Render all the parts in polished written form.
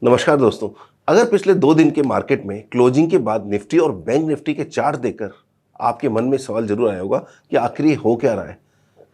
नमस्कार दोस्तों। अगर पिछले 2 दिन के मार्केट में क्लोजिंग के बाद निफ्टी और बैंक निफ्टी के चार्ट देखकर आपके मन में सवाल जरूर आया होगा कि आखिर ये हो क्या रहा है।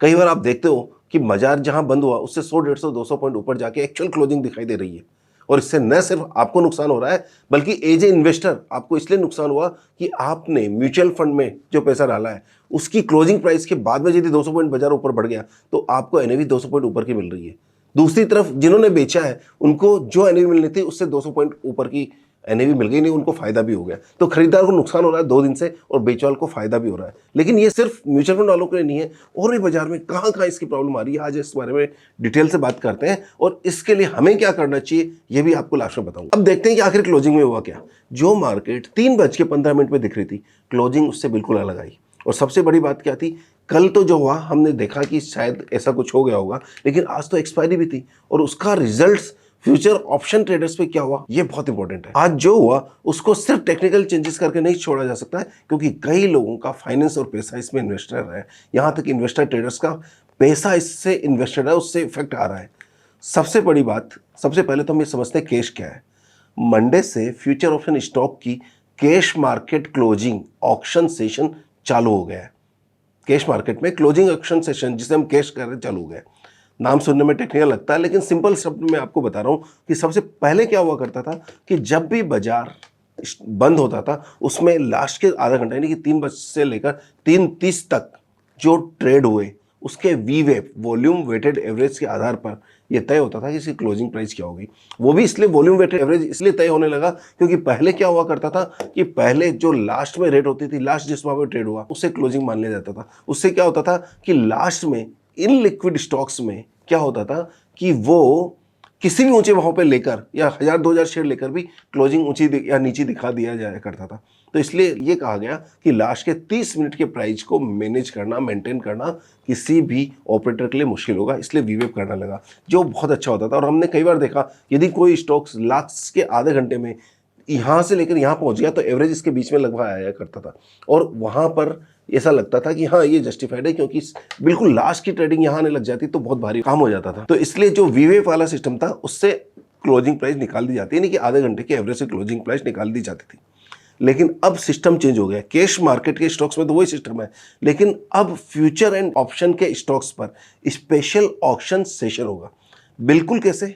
कई बार आप देखते हो कि बाजार जहां बंद हुआ उससे 100, 150, 200 पॉइंट ऊपर जाके एक्चुअल क्लोजिंग दिखाई दे रही है। और इससे न सिर्फ आपको नुकसान हो रहा है बल्कि एज ए इन्वेस्टर आपको इसलिए नुकसान हुआ कि आपने म्यूचुअल फंड में जो पैसा डाला है उसकी क्लोजिंग प्राइस के बाद में यदि 200 पॉइंट बाजार ऊपर बढ़ गया तो आपको एनएवी 200 पॉइंट ऊपर की मिल रही है। दूसरी तरफ जिन्होंने बेचा है उनको जो एनएवी मिलनी थी उससे 200 पॉइंट ऊपर की एनएवी मिल गई नहीं, उनको फायदा भी हो गया। तो खरीदार को नुकसान हो रहा है 2 दिन से और बेचवाल को फायदा भी हो रहा है। लेकिन ये सिर्फ म्यूचुअल फंड वालों के लिए नहीं है, और भी बाजार में कहां कहां इसकी प्रॉब्लम आ रही है। आज इस बारे में डिटेल से बात करते हैं और इसके लिए हमें क्या करना चाहिए ये भी आपको लास्ट में बताऊंगा। अब देखते हैं कि आखिर क्लोजिंग में हुआ क्या। जो मार्केट 3:15 में दिख रही थी, क्लोजिंग उससे बिल्कुल अलग आई। और सबसे बड़ी बात क्या थी, कल तो जो हुआ हमने देखा कि शायद ऐसा कुछ हो गया होगा, लेकिन आज तो एक्सपायरी भी थी और उसका रिजल्ट्स फ्यूचर ऑप्शन ट्रेडर्स पे क्या हुआ ये बहुत इंपॉर्टेंट है। आज जो हुआ उसको सिर्फ टेक्निकल चेंजेस करके नहीं छोड़ा जा सकता है, क्योंकि कई लोगों का फाइनेंस और पैसा इसमें इन्वेस्टर है। यहां तक इन्वेस्टर ट्रेडर्स का पैसा इससे इन्वेस्टेड है, उससे इफेक्ट आ रहा है। सबसे बड़ी बात, सबसे पहले तो हम ये समझते हैं कैश क्या है। मंडे से फ्यूचर ऑप्शन स्टॉक की cash market closing auction session चालू हो गया है। कैश मार्केट में क्लोजिंग ऑक्शन सेशन, जिसे हम कैश कर रहे, चालू हो गया। नाम सुनने में टेक्निकल लगता है, लेकिन सिंपल शब्द में आपको बता रहा हूं कि सबसे पहले क्या हुआ करता था कि जब भी बाजार बंद होता था उसमें लास्ट के आधा घंटा यानी कि 3 बजे से लेकर 3:30 तक जो ट्रेड हुए उसके वीवेप वॉल्यूम वेटेड एवरेज के आधार पर यह तय होता था कि इसकी क्लोजिंग प्राइस क्या होगी। वो भी इसलिए वॉल्यूम वेटेड एवरेज इसलिए तय होने लगा क्योंकि पहले क्या हुआ करता था कि पहले जो लास्ट में रेट होती थी, लास्ट जिस वहां पर ट्रेड हुआ उससे क्लोजिंग मान लिया जाता था। उससे क्या होता था कि लास्ट में इन लिक्विड स्टॉक्स में क्या होता था कि वो किसी भी ऊंचे भाव पे लेकर या 1000-2000 शेयर लेकर भी क्लोजिंग ऊंची या नीची दिखा दिया जाया करता था। तो इसलिए ये कहा गया कि लास्ट के 30 मिनट के प्राइस को मैनेज करना, मेंटेन करना किसी भी ऑपरेटर के लिए मुश्किल होगा, इसलिए वीवेप करना लगा, जो बहुत अच्छा होता था। और हमने कई बार देखा यदि कोई स्टॉक्स लास्ट के आधे घंटे में यहाँ से लेकर यहाँ पहुंच गया तो एवरेज इसके बीच में लगभग आया करता था और वहां पर ऐसा लगता था कि हाँ ये जस्टिफाइड है, क्योंकि बिल्कुल लास्ट की ट्रेडिंग यहाँ आने लग जाती तो बहुत भारी काम हो जाता था। तो इसलिए जो वीवेप वाला सिस्टम था उससे क्लोजिंग प्राइस निकाल दी जाती है, यानी कि आधे घंटे के एवरेज से क्लोजिंग प्राइस निकाल दी जाती थी। लेकिन अब सिस्टम चेंज हो गया। कैश मार्केट के स्टॉक्स में तो वही सिस्टम है, लेकिन अब फ्यूचर एंड ऑप्शन के स्टॉक्स पर स्पेशल ऑक्शन सेशन होगा। बिल्कुल कैसे?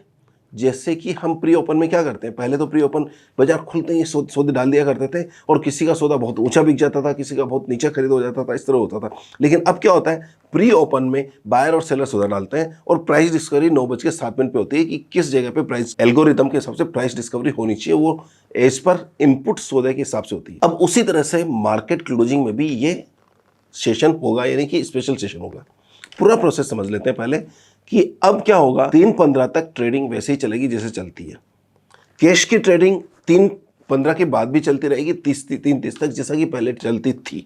जैसे कि हम प्री ओपन में क्या करते हैं, पहले तो प्री ओपन बाजार खुलते ही सौदे डाल दिया करते थे और किसी का सौदा बहुत ऊंचा बिक जाता था, किसी का बहुत नीचा खरीद हो जाता था, इस तरह होता था। लेकिन अब क्या होता है, प्री ओपन में बायर और सेलर सौदा डालते हैं और प्राइस डिस्कवरी 9:07 पे होती है कि किस जगह पे प्राइस, एल्गोरिथम के हिसाब से प्राइस डिस्कवरी होनी चाहिए, वो एज पर इनपुट सौदे के हिसाब से होती है। अब उसी तरह से मार्केट क्लोजिंग में भी ये सेशन होगा, यानी कि स्पेशल सेशन होगा। पूरा प्रोसेस समझ लेते हैं पहले कि अब क्या होगा। 3:15 तक ट्रेडिंग वैसे ही चलेगी जैसे चलती है। कैश की ट्रेडिंग 3:15 के बाद भी चलती रहेगी 3:30 तक, जैसा कि पहले चलती थी।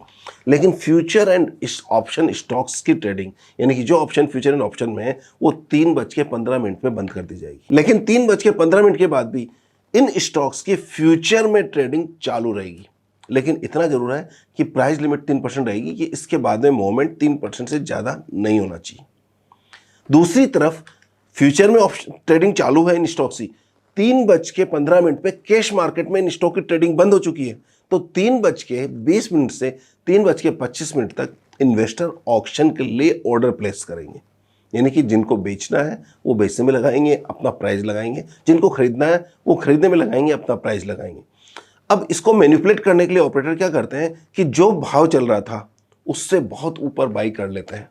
लेकिन फ्यूचर एंड ऑप्शन स्टॉक्स की ट्रेडिंग, यानी कि जो ऑप्शन फ्यूचर एंड ऑप्शन में है, वो 3:15 में बंद कर दी जाएगी। लेकिन 3:15 के बाद भी इन स्टॉक्स की फ्यूचर में ट्रेडिंग चालू रहेगी। लेकिन इतना जरूर है कि प्राइस लिमिट 3% रहेगी, कि इसके बाद में मूवमेंट 3% से ज्यादा नहीं होना चाहिए। दूसरी तरफ फ्यूचर में ट्रेडिंग चालू है इन स्टॉक्स की। 3:15 पे कैश मार्केट में इन स्टॉक की ट्रेडिंग बंद हो चुकी है। तो 3:20 से 3:25 तक इन्वेस्टर ऑक्शन के लिए ऑर्डर प्लेस करेंगे, यानी कि जिनको बेचना है वो बेचने में लगाएंगे, अपना प्राइस लगाएंगे, जिनको खरीदना है वो खरीदने में लगाएंगे, अपना प्राइस लगाएंगे। अब इसको मैनिपुलेट करने के लिए ऑपरेटर क्या करते हैं कि जो भाव चल रहा था उससे बहुत ऊपर बाई कर लेते हैं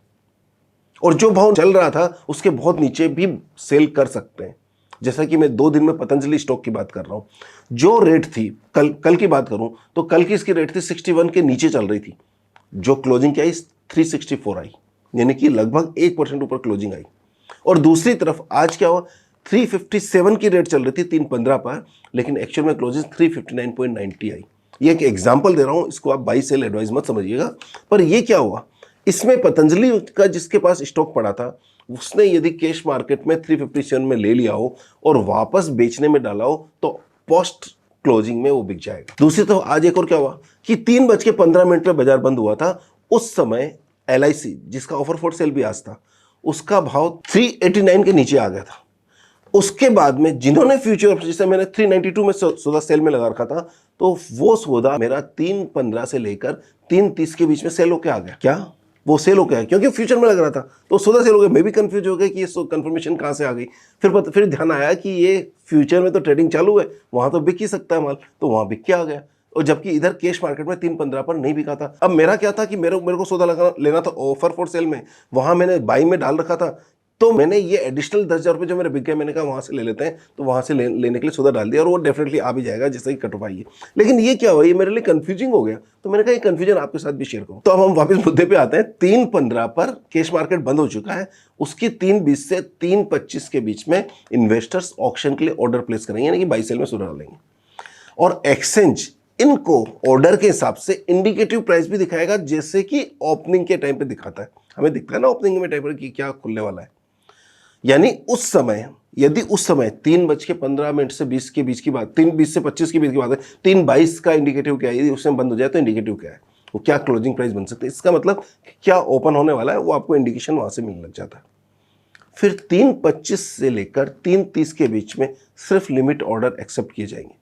और जो भाव चल रहा था उसके बहुत नीचे भी सेल कर सकते हैं। जैसा कि मैं 2 दिन में पतंजलि स्टॉक की बात कर रहा हूं। जो रेट थी, कल की बात करूं तो कल की इसकी रेट थी 61 के नीचे चल रही थी, जो क्लोजिंग क्या आई 364 आई, यानी कि लगभग 1% ऊपर क्लोजिंग आई। और दूसरी तरफ आज क्या हुआ, 357 की रेट चल रही थी 3:15 पर, लेकिन एक्चुअल में क्लोजिंग 359.90 आई। ये एक एग्जांपल दे रहा हूं, इसको आप बाई सेल एडवाइस मत समझिएगा। पर ये क्या हुआ, इसमें पतंजलि का जिसके पास स्टॉक पड़ा था उसने यदि कैश मार्केट में 357 में ले लिया हो और वापस बेचने में डाला हो तो पोस्ट क्लोजिंग में वो बिक जाएगा। दूसरी तो आज एक और क्या हुआ कि 3:15 पे बाजार बंद हुआ था, उस समय LIC जिसका ऑफर फॉर सेल भी आज था, उसका भाव 389 के नीचे आ गया था। उसके बाद में जिन्होंने फ्यूचर ऑप्शन, जैसे मैंने 392 में सौदा सेल में लगा रखा था, तो वो सौदा मेरा 315 से लेकर 330 के बीच में सेल होके आ गया। क्या वो सेल हो गया? क्योंकि फ्यूचर में लग रहा था तो सौदा सेल हो गया। मैं भी कंफ्यूज हो गया कि ये कंफर्मेशन कहाँ से आ गई। फिर ध्यान आया कि ये फ्यूचर में तो ट्रेडिंग चालू है, वहां तो बिक ही सकता है माल, तो वहां बिक के आ गया। और जबकि इधर कैश मार्केट में 315 पर नहीं बिका था। अब मेरा क्या था कि मेरे को सौदा लेना था ऑफर फॉर सेल में, वहां मैंने बाई में डाल रखा था। तो मैंने ये एडिशनल 10,000 रुपये जो मेरे बिक गए, मैंने कहा वहां से ले लेते हैं, तो वहां से लेने के लिए सौदा डाल दिया और वो डेफिनेटली आ भी जाएगा जैसे ही कट ऑफ आई है। लेकिन ये क्या हुआ, ये मेरे लिए कंफ्यूजिंग हो गया, तो मैंने कहा ये कंफ्यूजन आपके साथ भी शेयर करूं। तो अब हम वापस मुद्दे पे आते हैं। 315 पर कैश मार्केट बंद हो चुका है, उसकी 320 से 325 के बीच में इन्वेस्टर्स ऑक्शन के लिए ऑर्डर प्लेस करेंगे, यानी कि बाई सेल में सौदा डालेंगे। और एक्सचेंज इनको ऑर्डर के हिसाब से इंडिकेटिव प्राइस भी दिखाएगा, जैसे कि ओपनिंग के टाइम पे दिखाता है। हमें दिखता है ना ओपनिंग में टाइम पर कि क्या खुलने वाला है। यानी उस समय, यदि उस समय 3:15 से 20 के बीच की बात, 3:20 से 25 के बीच की बात है, 3:22 का इंडिकेटिव क्या है, यदि उसमें बंद हो जाए तो इंडिकेटिव क्या है, वो क्या क्लोजिंग प्राइस बन सकते हैं, इसका मतलब क्या ओपन होने वाला है, वो आपको इंडिकेशन वहां से मिलने लग जाता है। फिर 3:25 से लेकर 3:30 के बीच में सिर्फ लिमिट ऑर्डर एक्सेप्ट किए जाएंगे।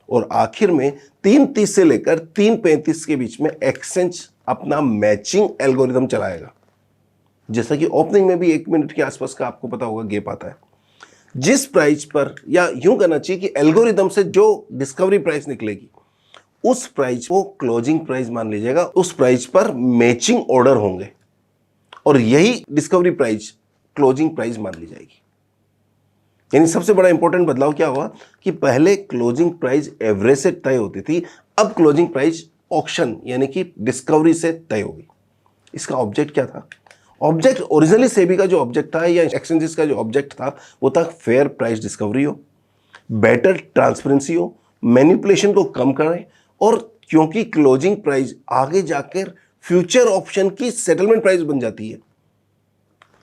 और आखिर में 3:30 से लेकर 3:35 के बीच में एक्सचेंज अपना मैचिंग एल्गोरिदम चलाएगा। जैसा कि ओपनिंग में भी 1 मिनट के आसपास का आपको पता होगा गैप आता है, जिस प्राइस पर, या यूं कहना चाहिए कि एल्गोरिदम से जो डिस्कवरी प्राइस निकलेगी, उस प्राइस को क्लोजिंग प्राइस मान लीजिएगा। उस प्राइस पर मैचिंग ऑर्डर होंगे और यही डिस्कवरी प्राइस क्लोजिंग प्राइस मान ली जाएगी। यानी सबसे बड़ा इंपॉर्टेंट बदलाव क्या हुआ कि पहले क्लोजिंग प्राइस एवरेज से तय होती थी, अब क्लोजिंग प्राइस ऑक्शन यानी कि डिस्कवरी से तय होगी। इसका ऑब्जेक्ट क्या था? ऑब्जेक्ट ओरिजिनली सेबी का जो ऑब्जेक्ट था या एक्सचेंजेस का जो ऑब्जेक्ट था, वो था फेयर प्राइस डिस्कवरी हो, बेटर ट्रांसपेरेंसी हो, मैनिपुलेशन को कम करें, और क्योंकि क्लोजिंग प्राइस आगे जाकर फ्यूचर ऑप्शन की सेटलमेंट प्राइस बन जाती है।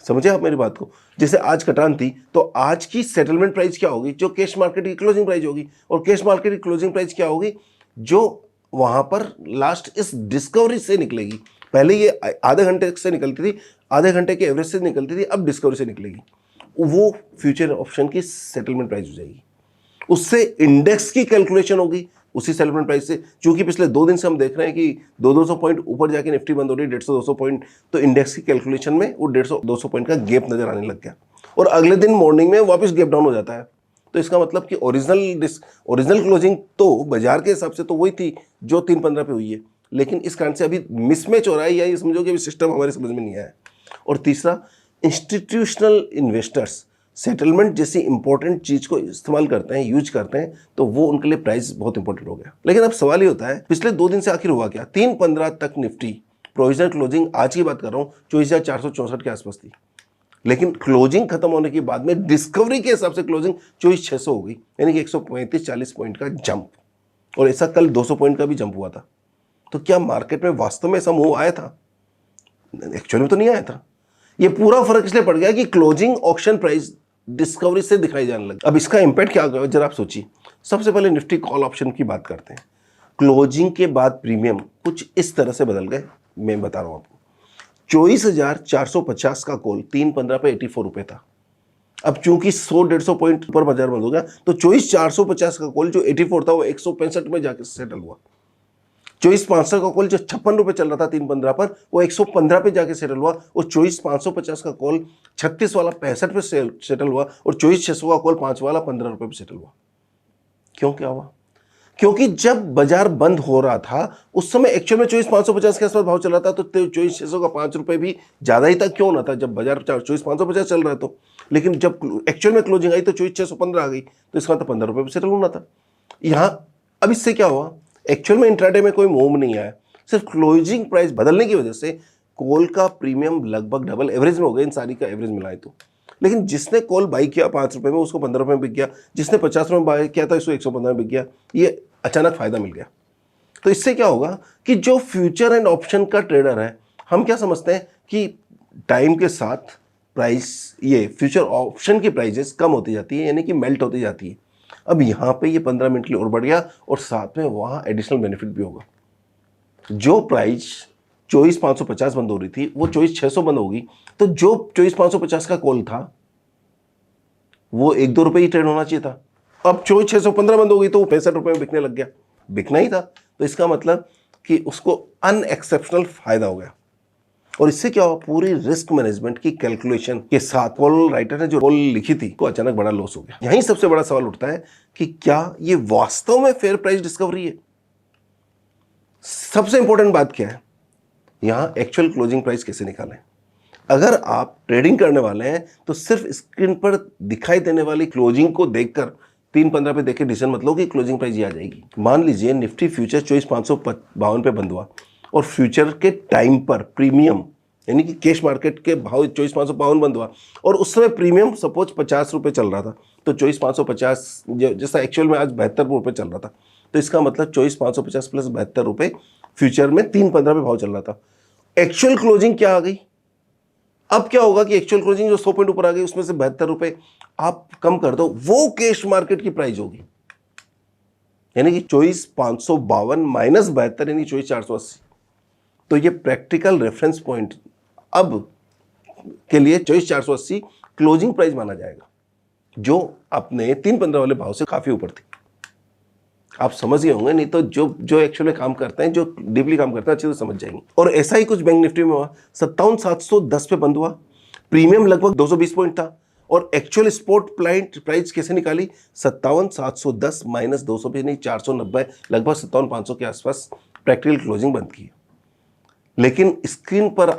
समझे आप मेरी बात को? जैसे आज कटान थी, तो आज की सेटलमेंट प्राइस क्या होगी? जो कैश मार्केट की क्लोजिंग प्राइस होगी। और कैश मार्केट की क्लोजिंग प्राइस क्या होगी? जो वहां पर लास्ट इस डिस्कवरी से निकलेगी। पहले ये आधे घंटे से निकलती थी, आधे घंटे के एवरेज से निकलती थी, अब डिस्कवरी से निकलेगी। वो फ्यूचर ऑप्शन की सेटलमेंट प्राइस हो जाएगी। उससे इंडेक्स की कैलकुलेशन होगी उसी सेटलमेंट प्राइस से। क्योंकि पिछले 2 दिन से हम देख रहे हैं कि 200 पॉइंट ऊपर जाके निफ्टी बंद हो रही है, 150-200 पॉइंट, तो इंडेक्स की कैलकुलेशन में वो 150-200 पॉइंट का गैप नजर आने लग गया, और अगले दिन मॉर्निंग में वापस गैप डाउन हो जाता है। तो इसका मतलब कि ओरिजिनल क्लोजिंग तो बाजार के हिसाब से तो वही थी जो 3:15 पे हुई है, लेकिन इस कारण से अभी मिसमैच हो रहा है, या ये समझो कि अभी सिस्टम हमारे समझ में नहीं आया। और तीसरा, इंस्टीट्यूशनल इन्वेस्टर्स सेटलमेंट जैसी इंपॉर्टेंट चीज को इस्तेमाल करते हैं, यूज करते हैं, तो वो उनके लिए प्राइस बहुत इंपॉर्टेंट हो गया। लेकिन अब सवाल ये होता है, पिछले 2 दिन से आखिर हुआ क्या? 3:15 तक निफ्टी प्रोविजनल क्लोजिंग, आज की बात कर रहा हूं, 24,464 के आसपास थी, लेकिन क्लोजिंग खत्म होने के बाद में डिस्कवरी के हिसाब से क्लोजिंग 24,600 हो गई, यानी कि 135-40 पॉइंट का जंप। और ऐसा कल 200 पॉइंट का भी जंप हुआ था। तो क्या मार्केट में वास्तव में ऐसा मूव आया था? एक्चुअली में तो नहीं आया था। ये पूरा फर्क इसलिए पड़ गया कि क्लोजिंग ऑक्शन प्राइस डिस्कवरी से दिखाई जाने लगी। अब इसका इंपैक्ट क्या होगा जरा आप सोचिए। सबसे पहले निफ्टी कॉल ऑप्शन की बात करते हैं। क्लोजिंग के बाद प्रीमियम कुछ इस तरह से बदल गए, मैं बता रहा हूं आपको। 24,450 का कॉल 3:15 पे 84 रुपए था। अब चूंकि 100-150 पॉइंट ऊपर बाजार बंद हो गया, तो 24,450 का कॉल जो 84 था वो 165 में जाकर सेटल हुआ। 24,500 का कॉल जो 56 रुपए चल रहा था 3:15 पर, वो 115 पे जाके सेटल हुआ। और 24,550 का कॉल 36 वाला 65 पे सेटल हुआ। और 24,600 का कॉल 5 वाला 15 रुपए पे सेटल हुआ। क्यों, क्या हुआ? क्योंकि जब बाजार बंद हो रहा था उस समय एक्चुअल में 24,550 के आसपास भाव चल रहा था, तो 24,600 का 5 रुपए भी ज्यादा ही था, क्यों ना था, जब बाजार 24,550 चल रहा है तो। लेकिन जब एक्चुअल में क्लोजिंग आई तो 24,615 आ गई, तो इसका मतलब 15 रुपए पे सेटल होना था यहां। अब इससे क्या हुआ? एक्चुअल में इंट्राडे में कोई मूव नहीं आया, सिर्फ क्लोजिंग प्राइस बदलने की वजह से कॉल का प्रीमियम लगभग डबल एवरेज में हो गया, इन सारी का एवरेज मिलाए तो। लेकिन जिसने कॉल बाई किया 5 रुपए में, उसको 15 रुपए में बिक गया। जिसने 50 रुपए में बाई किया था, इसको 115 में बिक गया। ये अचानक फायदा मिल गया। तो इससे क्या होगा कि जो फ्यूचर एंड ऑप्शन का ट्रेडर है, हम क्या समझते हैं कि टाइम के साथ प्राइस, ये फ्यूचर ऑप्शन की प्राइजेस कम होती जाती है, यानी कि मेल्ट होती जाती है। अब यहां पे ये 15 मिनट के लिए और बढ़ गया, और साथ में वहां एडिशनल बेनिफिट भी होगा। जो प्राइस 24,550 बंद हो रही थी, वो 24,600 बंद होगी। तो जो 24,550 का कॉल था, वो 1-2 रुपए ही ट्रेड होना चाहिए था। अब 615 बंद हो गई तो वो 65 रुपए में बिकने लग गया, बिकना ही था। तो इसका मतलब कि उसको अनएक्सेप्शनल फायदा हो गया। और इससे क्या हुआ, पूरी रिस्क मैनेजमेंट की कैलकुलेशन के साथ पॉल राइटर ने जो पॉल लिखी थी को अचानक बड़ा लॉस हो गया। यहीं सबसे बड़ा सवाल उठता है कि क्या ये वास्तव में फेयर प्राइस डिस्कवरी है। सबसे इंपॉर्टेंट बात क्या है, यहां एक्चुअल क्लोजिंग प्राइस कैसे निकालें। अगर आप ट्रेडिंग करने वाले हैं तो सिर्फ स्क्रीन पर दिखाई देने वाली क्लोजिंग को देखकर 3:15 पे देख के डिसीजन मत लो कि क्लोजिंग प्राइस ये आ जाएगी। मान लीजिए निफ्टी फ्यूचर 24,552 पे बंद हुआ और फ्यूचर के टाइम पर प्रीमियम यानी कि कैश मार्केट के भाव 24,552 बंद हुआ और उस समय प्रीमियम सपोज 50 रुपये चल रहा था, तो 24,550 जैसा एक्चुअल में आज 72 रुपये चल रहा था, तो इसका मतलब 24,550 प्लस 72 रुपये फ्यूचर में 3:15 पे भाव चल रहा था। एक्चुअल क्लोजिंग क्या आ गई। अब क्या होगा कि एक्चुअल क्लोजिंग जो 100 पॉइंट ऊपर आ गई उसमें से 72 रुपए आप कम कर दो, वो कैश मार्केट की प्राइस होगी, यानी कि 24,552 माइनस 72 यानी 24,480। तो ये प्रैक्टिकल रेफरेंस पॉइंट अब के लिए 24,480 क्लोजिंग प्राइस माना जाएगा, जो अपने 3:15 वाले भाव से काफी ऊपर थी। आप समझ गए होंगे, नहीं तो जो एक्चुअली काम करते हैं, जो डीपली काम करते हैं, अच्छे से समझ जाएंगे। और ऐसा ही कुछ बैंक निफ्टी में हुआ, 57,710 पे बंद हुआ, प्रीमियम लगभग 220 पॉइंट था और एक्चुअल स्पॉट प्राइस कैसे निकाली, 57,710 माइनस 200 भी नहीं 490, लगभग 57,500 के आसपास प्रैक्टिकल क्लोजिंग बंद की। लेकिन स्क्रीन पर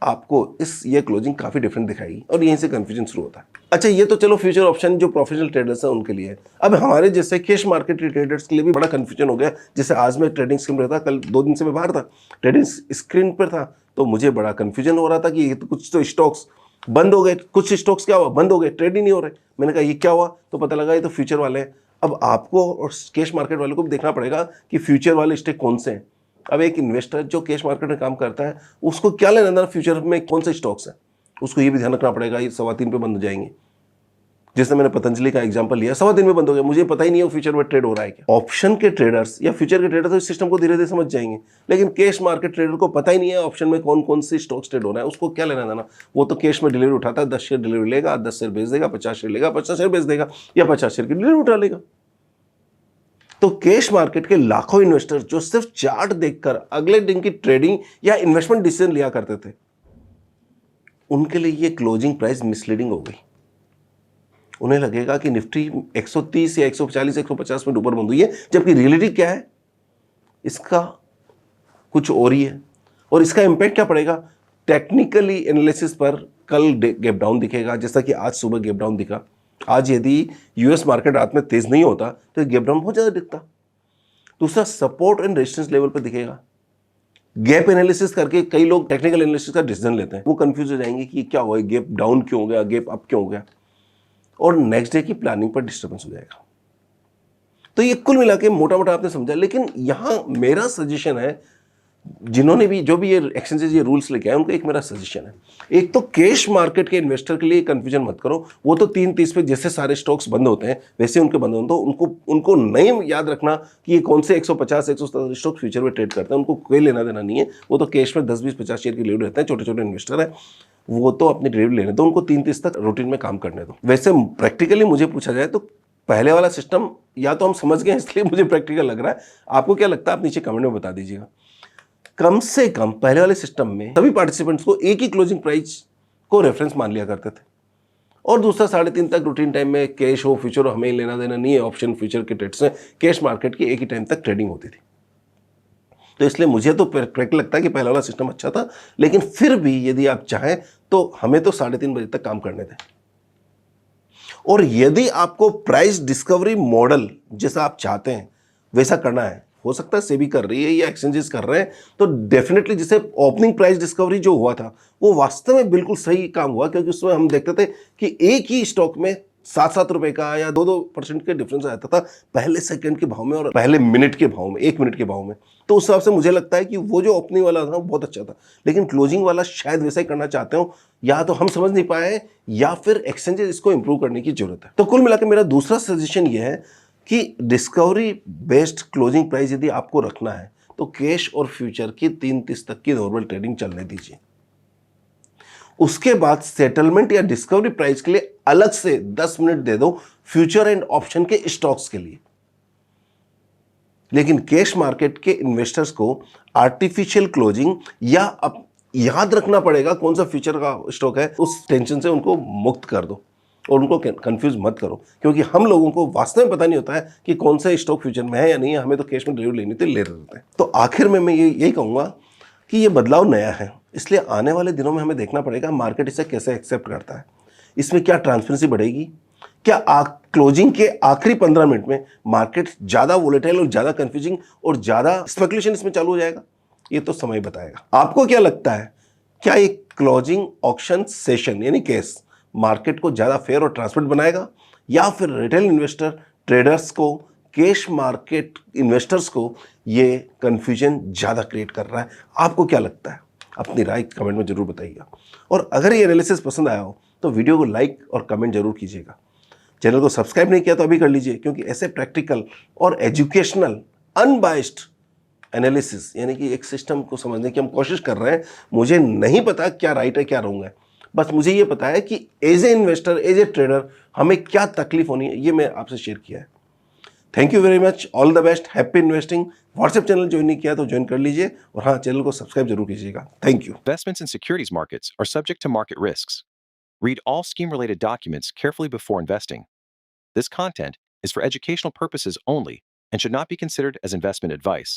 आपको ये क्लोजिंग काफी डिफरेंट दिखाएगी और यहीं से कंफ्यूजन शुरू होता है। अच्छा, ये तो चलो फ्यूचर ऑप्शन जो प्रोफेशनल ट्रेडर्स हैं उनके लिए है। अब हमारे जैसे कैश मार्केट के ट्रेडर्स के लिए भी बड़ा कंफ्यूजन हो गया। जैसे आज मैं ट्रेडिंग स्क्रीन पर था, कल 2 दिन से मैं बाहर था, ट्रेडिंग स्क्रीन पर था, तो मुझे बड़ा कंफ्यूजन हो रहा था कि कुछ तो स्टॉक्स बंद हो गए, कुछ स्टॉक्स क्या हुआ, बंद हो गए, ट्रेड ही नहीं हो रहे। मैंने कहा ये क्या हुआ, तो पता लगा ये तो फ्यूचर वाले हैं। अब आपको और कैश मार्केट वालों को भी देखना पड़ेगा कि फ्यूचर वाले स्टॉक कौन से हैं। अब एक इन्वेस्टर जो कैश मार्केट में काम करता है उसको क्या लेना देना फ्यूचर में कौन से स्टॉक्स हैं, उसको ये भी ध्यान रखना पड़ेगा। ये 3:15 पे बंद हो जाएंगे, जैसे मैंने पतंजलि का एग्जांपल लिया, 3:15 पे बंद हो गया, मुझे पता ही नहीं है फ्यूचर में ट्रेड हो रहा है क्या। ऑप्शन के ट्रेडर्स या फ्यूचर के ट्रेडर्स तो इस सिस्टम को धीरे धीरे समझ जाएंगे, लेकिन कैश मार्केट ट्रेडर को पता ही नहीं है ऑप्शन में कौन कौन से स्टॉक्स ट्रेड हो रहा है, उसको क्या लेना देना। वो तो कैश में डिलीवरी उठाता है, 10 शेयर डिलीवरी लेगा, 10 शेयर बेच देगा, 50 शेयर लेगा, 50 शेयर बेच देगा, या 50 शेयर की डिलीवरी उठा लेगा। तो कैश मार्केट के लाखों इन्वेस्टर जो सिर्फ चार्ट देखकर अगले दिन की ट्रेडिंग या इन्वेस्टमेंट डिसीजन लिया करते थे, उनके लिए ये क्लोजिंग प्राइस मिसलीडिंग हो गई। उन्हें लगेगा कि निफ्टी 130 या 140 150 में ऊपर बंद हुई है, जबकि रियलिटी क्या है, इसका कुछ और ही है। और इसका इंपैक्ट क्या पड़ेगा, टेक्निकली एनालिसिस पर कल गैप डाउन दिखेगा, जैसा कि आज सुबह गैप डाउन दिखा। आज यदि यूएस मार्केट रात में तेज नहीं होता तो गैप डाउन बहुत ज्यादा दिखता। दूसरा, सपोर्ट एंड रेजिस्टेंस लेवल पर दिखेगा। गैप एनालिसिस करके कई लोग टेक्निकल एनालिसिस का डिसीजन लेते हैं, वो कंफ्यूज हो जाएंगे कि क्या हुआ, गैप डाउन क्यों हो गया, गैप अप क्यों हो गया, और नेक्स्ट डे की प्लानिंग पर डिस्टर्बेंस हो जाएगा। तो ये कुल मिला के मोटा मोटा आपने समझा। लेकिन यहां मेरा सजेशन है, जिन्होंने भी जो भी ये एक्सचेंजेस ये रूल्स लेके आए, उनको एक मेरा सजेशन है। एक तो कैश मार्केट के इन्वेस्टर के लिए कंफ्यूजन मत करो, वो तो 3:30 पे जैसे सारे स्टॉक्स बंद होते हैं वैसे उनके बंद होते हैं, उनको नहीं याद रखना कि ये कौन से 150 170 स्टॉक फ्यूचर में ट्रेड करते हैं, उनको कोई लेना देना नहीं है। वो तो कैश में 10 20 50 शेयर की डिलीवरी रहते हैं, छोटे छोटे इन्वेस्टर है, वो तो अपनी डिलीवरी लेने दो, उनको 3:30 तक रूटीन में काम करने दो। वैसे प्रैक्टिकली मुझे पूछा जाए तो पहले वाला सिस्टम या तो हम समझ गए इसलिए मुझे प्रैक्टिकल लग रहा है। आपको क्या लगता है, आप नीचे कमेंट में बता दीजिएगा। कम से कम पहले वाले सिस्टम में सभी पार्टिसिपेंट्स को एक ही क्लोजिंग प्राइस को रेफरेंस मान लिया करते थे, और दूसरा 3:30 तक रूटीन टाइम में कैश हो फ्यूचर हो हमें लेना देना नहीं है, ऑप्शन फ्यूचर के ट्रेड्स में कैश मार्केट की एक ही टाइम तक ट्रेडिंग होती थी। तो इसलिए मुझे तो प्रैक्टिकल लगता है कि पहला वाला सिस्टम अच्छा था, लेकिन फिर भी यदि आप चाहें तो हमें तो 3:30 बजे तक काम करने दें। और यदि आपको प्राइस डिस्कवरी मॉडल जैसा आप चाहते हैं वैसा करना है, हो सकता है सेबी कर रही है या एक्सचेंजेस कर रहे हैं, तो डेफिनेटली जैसे ओपनिंग प्राइस डिस्कवरी जो हुआ था वो वास्तव में बिल्कुल सही काम हुआ, क्योंकि उसमें हम देखते थे कि एक ही स्टॉक में 7-7 रुपए का या 2-2% के डिफरेंस आता था पहले सेकंड के भाव में और पहले मिनट के भाव में, 1 मिनट के भाव में। तो उस हिसाब से मुझे लगता है कि वो जो ओपनिंग वाला था बहुत अच्छा था, लेकिन क्लोजिंग वाला शायद वैसा ही करना चाहते हो, या तो हम समझ नहीं पाए या फिर एक्सचेंजेस इसको इंप्रूव करने की जरूरत है। तो कुल मिलाकर मेरा दूसरा सजेशन ये है कि डिस्कवरी बेस्ड क्लोजिंग प्राइस यदि आपको रखना है तो कैश और फ्यूचर की 3:30 तक की नॉर्मल ट्रेडिंग चलने दीजिए। उसके बाद सेटलमेंट या डिस्कवरी प्राइस के लिए अलग से 10 मिनट दे दो फ्यूचर एंड ऑप्शन के स्टॉक्स के लिए। लेकिन कैश मार्केट के इन्वेस्टर्स को आर्टिफिशियल क्लोजिंग या अब याद रखना पड़ेगा कौन सा फ्यूचर का स्टॉक है, उस टेंशन से उनको मुक्त कर दो और उनको कंफ्यूज मत करो, क्योंकि हम लोगों को वास्तव में पता नहीं होता है कि कौन सा स्टॉक फ्यूचर में है या नहीं है। हमें तो कैश में डिलीवरी लेनी थी, ले रहे होते हैं। तो आखिर में मैं यही कहूँगा कि ये बदलाव नया है, इसलिए आने वाले दिनों में हमें देखना पड़ेगा मार्केट इसे कैसे एक्सेप्ट करता है। इसमें क्या ट्रांसपेरेंसी बढ़ेगी, क्या क्लोजिंग के आखिरी 15 मिनट में मार्केट ज़्यादा वोलेटाइल और ज़्यादा कंफ्यूजिंग और ज़्यादा स्पेकुलेशन इसमें चालू हो जाएगा, ये तो समय बताएगा। आपको क्या लगता है, क्या ये क्लोजिंग ऑक्शन सेशन यानी केस मार्केट को ज़्यादा फेयर और ट्रांसपेरेंट बनाएगा, या फिर रिटेल इन्वेस्टर ट्रेडर्स को, कैश मार्केट इन्वेस्टर्स को ये कंफ्यूजन ज़्यादा क्रिएट कर रहा है? आपको क्या लगता है? अपनी राय कमेंट में जरूर बताइएगा। और अगर ये एनालिसिस पसंद आया हो तो वीडियो को लाइक और कमेंट जरूर कीजिएगा। चैनल को सब्सक्राइब नहीं किया तो अभी कर लीजिए, क्योंकि ऐसे प्रैक्टिकल और एजुकेशनल अनबाइस्ड एनालिसिस यानी कि एक सिस्टम को समझने की हम कोशिश कर रहे हैं। मुझे नहीं पता क्या राइट है क्या रॉन्ग है, बस मुझे ये पता है कि as a investor, as a trader हमें क्या तकलीफ होनी है, ये मैं आपसे शेयर किया है। Thank you very much, all the best, happy investing. WhatsApp channel join नहीं किया तो ज्वाइन कर लीजिए, और हाँ, चैनल को सब्सक्राइब जरूर कीजिएगा। Thank you. Investments in securities markets are subject to market risks. Read all scheme-related documents carefully before investing. This content is for educational purposes only and should not be considered as investment advice.